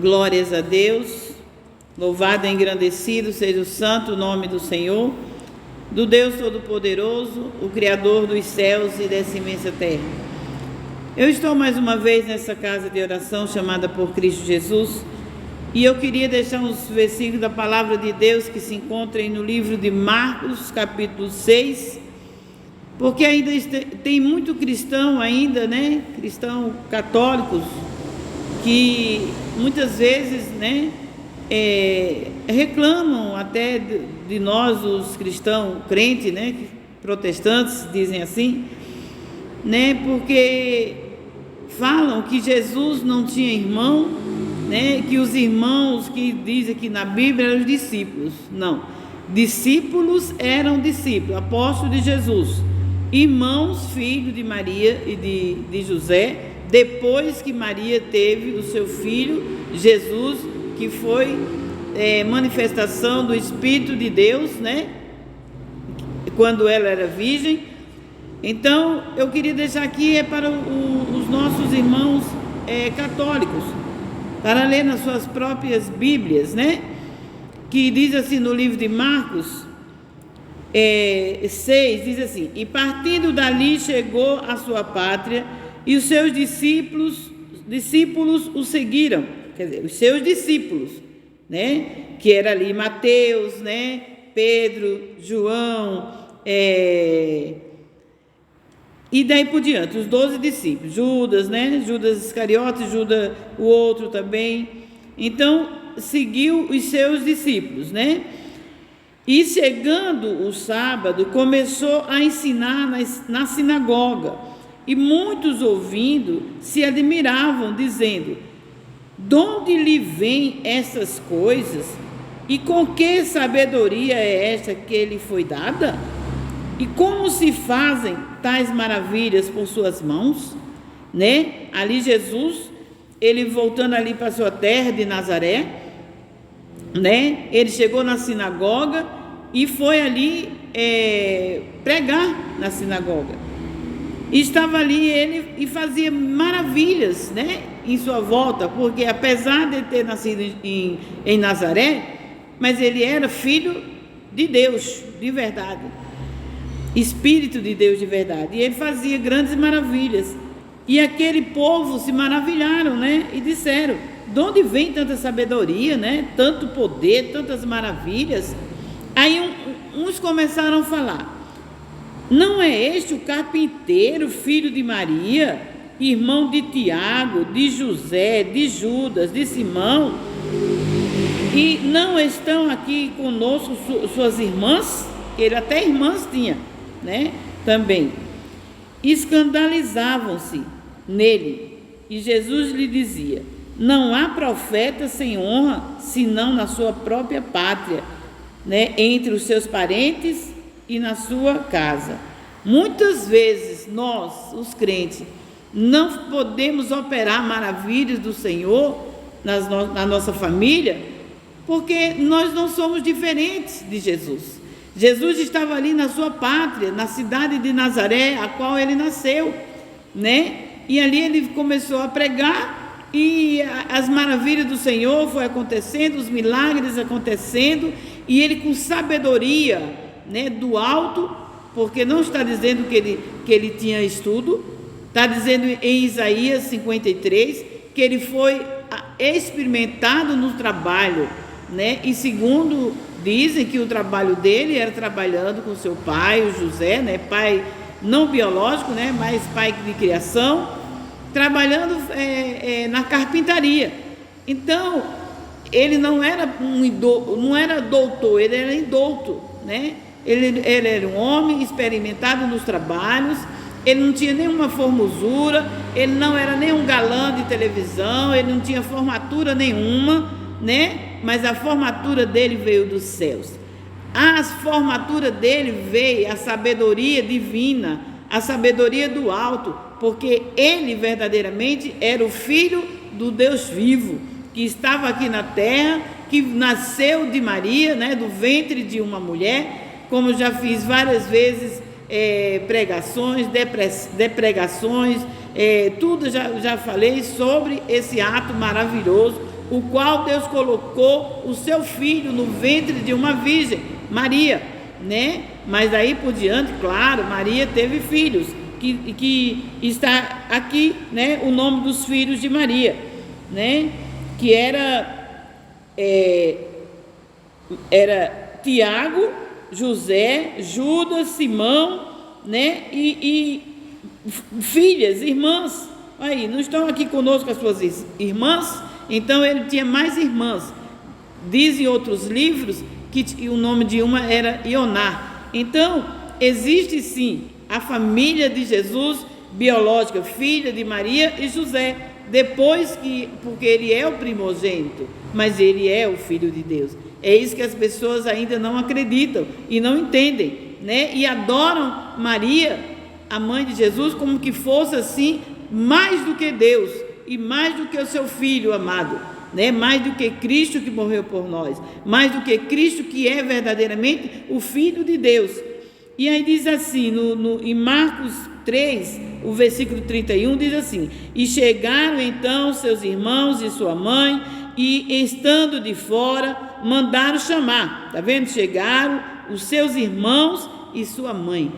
Glórias a Deus, louvado e engrandecido seja o santo nome do Senhor, do Deus Todo-Poderoso, o Criador dos céus e dessa imensa terra. Eu estou mais uma vez nessa casa de oração chamada por Cristo Jesus, e eu queria deixar uns versículos da palavra de Deus que se encontram no livro de Marcos, capítulo 6, porque ainda tem muito cristão ainda, cristãos católicos, que muitas vezes, reclamam até de nós, os cristãos crentes, protestantes, dizem assim, porque falam que Jesus não tinha irmão, que os irmãos que dizem aqui na Bíblia eram os discípulos. Não, discípulos eram discípulos, apóstolos de Jesus, irmãos, filhos de Maria e de José, depois que Maria teve o seu filho, Jesus, que foi manifestação do Espírito de Deus, quando ela era virgem. Então, eu queria deixar aqui para os nossos irmãos católicos, para ler nas suas próprias Bíblias, que diz assim no livro de Marcos 6, diz assim: e partindo dali chegou à sua pátria, e os seus discípulos o seguiram, quer dizer, os seus discípulos, que era ali Mateus, Pedro, João, e daí por diante, os 12 discípulos, Judas, Judas Iscariote, Judas o outro também. Então, seguiu os seus discípulos, E chegando o sábado, começou a ensinar na sinagoga, e muitos ouvindo se admiravam, dizendo: de onde lhe vêm essas coisas? E com que sabedoria é esta que lhe foi dada? E como se fazem tais maravilhas por suas mãos? Ali Jesus, ele voltando ali para a sua terra de Nazaré, ele chegou na sinagoga e foi ali pregar na sinagoga. E estava ali ele e fazia maravilhas, em sua volta, porque apesar de ter nascido em Nazaré, mas ele era filho de Deus, de verdade, Espírito de Deus de verdade, e ele fazia grandes maravilhas, e aquele povo se maravilharam, e disseram: de onde vem tanta sabedoria, tanto poder, tantas maravilhas? Aí uns começaram a falar: não é este o carpinteiro, filho de Maria, irmão de Tiago, de José, de Judas, de Simão? E não estão aqui conosco suas irmãs? Ele até irmãs tinha, também. Escandalizavam-se nele, e Jesus lhe dizia: não há profeta sem honra, senão na sua própria pátria, entre os seus parentes e na sua casa. Muitas vezes nós, os crentes, não podemos operar maravilhas do Senhor na nossa família, porque nós não somos diferentes de Jesus. Jesus estava ali na sua pátria, na cidade de Nazaré, a qual ele nasceu, e ali ele começou a pregar, e as maravilhas do Senhor foi acontecendo, os milagres acontecendo, e ele com sabedoria do alto, porque não está dizendo que ele tinha estudo, está dizendo em Isaías 53 que ele foi experimentado no trabalho, e segundo dizem que o trabalho dele era trabalhando com seu pai, o José, pai não biológico, mas pai de criação, trabalhando na carpintaria. Então ele não era doutor, ele era indouto, Ele era um homem experimentado nos trabalhos, ele não tinha nenhuma formosura, ele não era nenhum galã de televisão, ele não tinha formatura nenhuma, mas a formatura dele veio dos céus. A formatura dele veio a sabedoria divina, a sabedoria do alto, porque ele verdadeiramente era o Filho do Deus vivo, que estava aqui na terra, que nasceu de Maria, do ventre de uma mulher, como já fiz várias vezes pregações, depregações, tudo já falei sobre esse ato maravilhoso o qual Deus colocou o seu filho no ventre de uma virgem, Maria, né? Mas daí por diante, claro, Maria teve filhos, que está aqui, né, o nome dos filhos de Maria, né? Que era Tiago, José, Judas, Simão, né? E filhas, irmãs. Aí, não estão aqui conosco as suas irmãs? Então ele tinha mais irmãs. Dizem outros livros que o nome de uma era Ioná. Então, existe sim a família de Jesus biológica, filha de Maria e José, porque ele é o primogênito, mas ele é o Filho de Deus. É isso que as pessoas ainda não acreditam e não entendem, né? E adoram Maria, a mãe de Jesus, como que fosse assim, mais do que Deus e mais do que o seu Filho amado, né? Mais do que Cristo que morreu por nós, mais do que Cristo que é verdadeiramente o Filho de Deus. E aí diz assim, em Marcos 3, o versículo 31, diz assim: e chegaram então seus irmãos e sua mãe, e estando de fora, mandaram chamar. Está vendo? Chegaram os seus irmãos e sua mãe,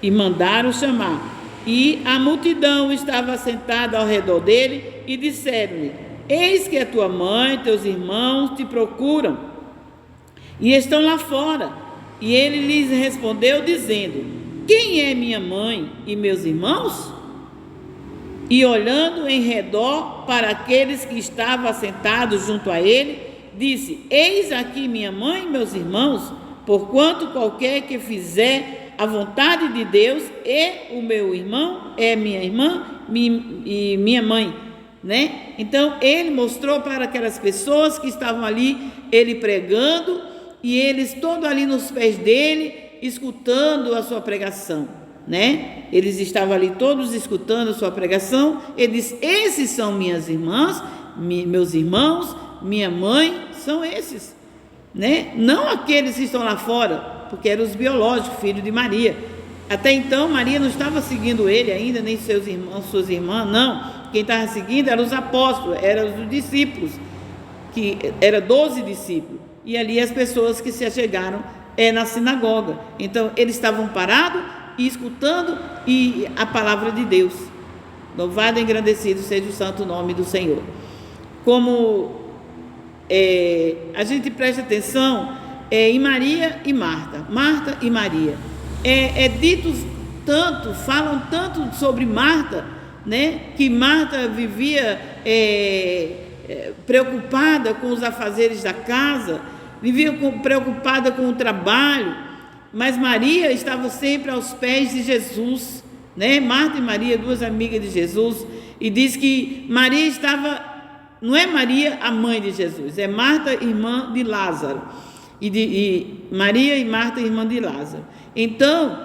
e mandaram chamar. E a multidão estava sentada ao redor dele, e disseram-lhe: eis que a tua mãe, teus irmãos te procuram, e estão lá fora. E ele lhes respondeu, dizendo: quem é minha mãe e meus irmãos? E olhando em redor para aqueles que estavam assentados junto a ele, disse: eis aqui minha mãe e meus irmãos, porquanto qualquer que fizer a vontade de Deus, é o meu irmão, é minha irmã e minha mãe, né? Então ele mostrou para aquelas pessoas que estavam ali, ele pregando, e eles todos ali nos pés dele, escutando a sua pregação, né? Eles estavam ali todos escutando a sua pregação. Ele disse: esses são minhas irmãs, meus irmãos, minha mãe, são esses, né? Não aqueles que estão lá fora, porque eram os biológicos, filhos de Maria. Até então Maria não estava seguindo ele ainda, nem seus irmãos, suas irmãs, não. Quem estava seguindo eram os apóstolos, eram os discípulos, que eram 12 discípulos. E ali as pessoas que se achegaram na sinagoga. Então eles estavam parados e escutando a palavra de Deus. Louvado e engrandecido seja o santo nome do Senhor. Como a gente presta atenção em Maria e Marta, Marta e Maria. Falam tanto sobre Marta, né? Que Marta vivia preocupada com os afazeres da casa, vivia preocupada com o trabalho, mas Maria estava sempre aos pés de Jesus, né? Marta e Maria, duas amigas de Jesus, e diz que Maria não é Maria a mãe de Jesus, é Marta, irmã de Lázaro, e Maria e Marta, irmã de Lázaro. Então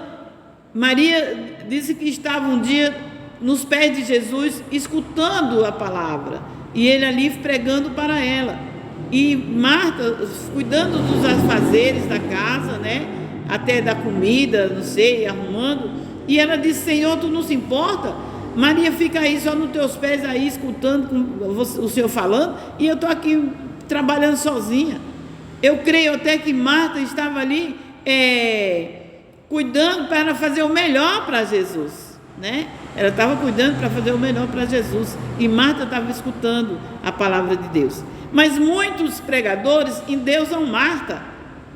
Maria disse que estava um dia nos pés de Jesus, escutando a palavra, e ele ali pregando para ela. E Marta, cuidando dos afazeres da casa, né? Até da comida, não sei, arrumando. E ela disse: Senhor, tu não se importa? Maria fica aí só nos teus pés aí, escutando o Senhor falando, e eu estou aqui trabalhando sozinha. Eu creio até que Marta estava ali cuidando para fazer o melhor para Jesus, né? Ela estava cuidando para fazer o melhor para Jesus, e Marta estava escutando a palavra de Deus. Mas muitos pregadores endeusam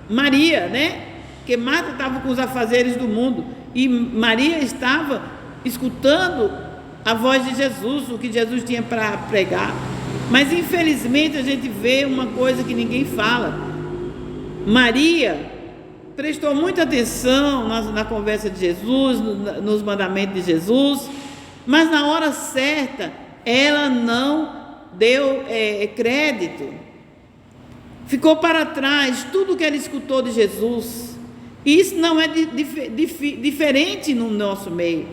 Maria, né? Porque Marta estava com os afazeres do mundo, e Maria estava escutando a voz de Jesus, o que Jesus tinha para pregar. Mas infelizmente a gente vê uma coisa que ninguém fala. Maria prestou muita atenção na conversa de Jesus, nos mandamentos de Jesus, mas na hora certa ela não deu crédito, ficou para trás tudo que ela escutou de Jesus. E isso não é diferente no nosso meio.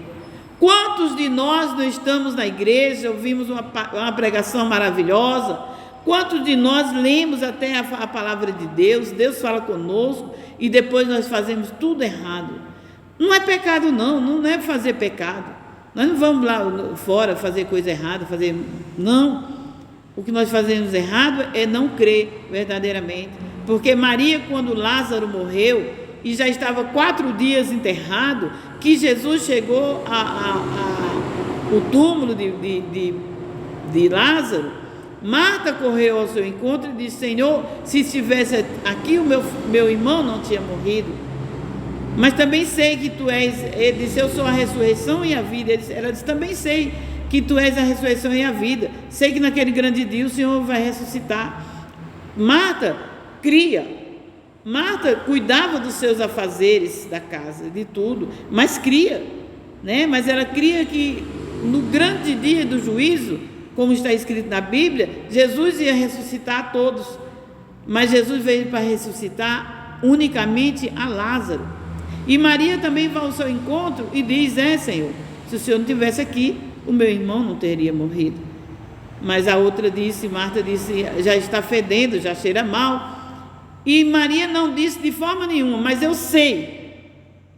Quantos de nós não estamos na igreja, ouvimos uma pregação maravilhosa? Quantos de nós lemos até a palavra de Deus, Deus fala conosco, e depois nós fazemos tudo errado? Não é pecado não é fazer pecado. Nós não vamos lá fora fazer coisa errada, não. O que nós fazemos errado é não crer verdadeiramente. Porque Maria, quando Lázaro morreu e já estava 4 dias enterrado, que Jesus chegou o túmulo de Lázaro, Marta correu ao seu encontro e disse: Senhor, se estivesse aqui o meu irmão não tinha morrido. Mas também sei que tu és. Ele disse: eu sou a ressurreição e a vida. Ela disse: também sei que tu és a ressurreição e a vida. Sei que naquele grande dia o Senhor vai ressuscitar. Marta cria. Marta cuidava dos seus afazeres da casa, de tudo, mas cria, né? Mas ela cria que no grande dia do juízo, como está escrito na Bíblia, Jesus ia ressuscitar a todos. Mas Jesus veio para ressuscitar unicamente a Lázaro. E Maria também vai ao seu encontro e diz: Senhor, se o Senhor não estivesse aqui, o meu irmão não teria morrido. Mas a outra disse, Marta disse: já está fedendo, já cheira mal. E Maria não disse de forma nenhuma: mas eu sei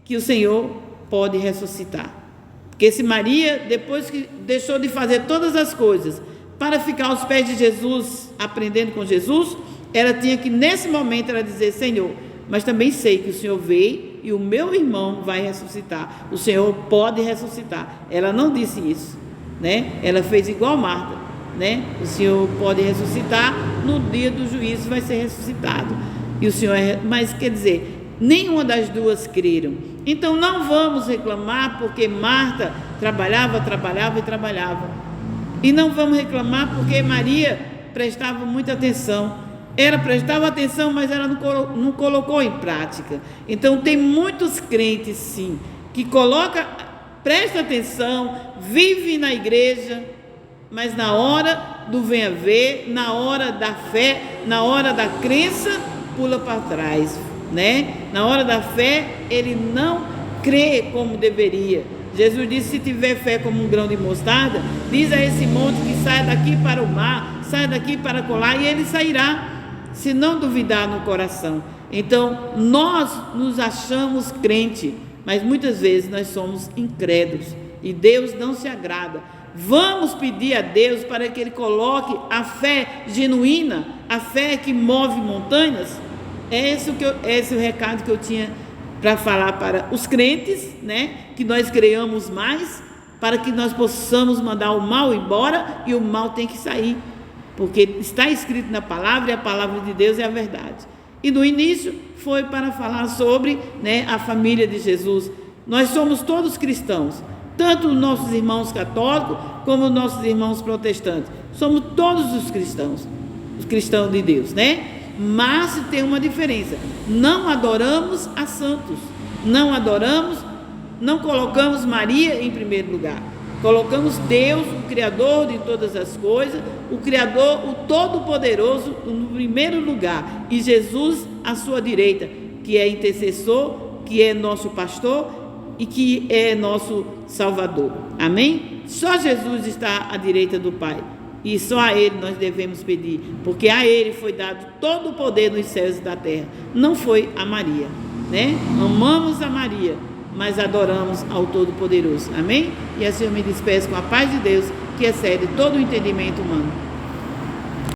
que o Senhor pode ressuscitar. Porque se Maria, depois que deixou de fazer todas as coisas para ficar aos pés de Jesus, aprendendo com Jesus, ela tinha que nesse momento ela dizer: Senhor, mas também sei que o Senhor veio e o meu irmão vai ressuscitar. O Senhor pode ressuscitar. Ela não disse isso, né? Ela fez igual Marta, né? O Senhor pode ressuscitar, no dia do juízo vai ser ressuscitado. E o Senhor, mas quer dizer, nenhuma das duas creram. Então não vamos reclamar porque Marta trabalhava. E não vamos reclamar porque Maria prestava muita atenção. Ela prestava atenção, mas ela não colocou em prática. Então tem muitos crentes sim, que presta atenção, vive na igreja, mas na hora do venha ver, na hora da fé, na hora da crença, pula para trás, né? Na hora da fé, ele não crê como deveria. Jesus disse: se tiver fé como um grão de mostarda, diz a esse monte que saia daqui para o mar, saia daqui para colar, e ele sairá, se não duvidar no coração. Então, nós nos achamos crente, mas muitas vezes nós somos incrédulos, e Deus não se agrada. Vamos pedir a Deus para que Ele coloque a fé genuína, a fé que move montanhas. Esse é o recado que eu tinha para falar para os crentes, né? Que nós creiamos mais, para que nós possamos mandar o mal embora, e o mal tem que sair, porque está escrito na palavra, e a palavra de Deus é a verdade. E no início foi para falar sobre, né, a família de Jesus. Nós somos todos cristãos, tanto os nossos irmãos católicos como os nossos irmãos protestantes. Somos todos os cristãos de Deus, né? Mas tem uma diferença: não adoramos a santos, não colocamos Maria em primeiro lugar. Colocamos Deus, o Criador de todas as coisas, o Criador, o Todo-Poderoso, no primeiro lugar, e Jesus à sua direita, que é intercessor, que é nosso pastor e que é nosso Salvador. Amém? Só Jesus está à direita do Pai, e só a Ele nós devemos pedir, porque a Ele foi dado todo o poder nos céus e da terra, não foi a Maria, né? Amamos a Maria, mas adoramos ao Todo-Poderoso. Amém? E assim eu me despeço com a paz de Deus, que excede todo o entendimento humano.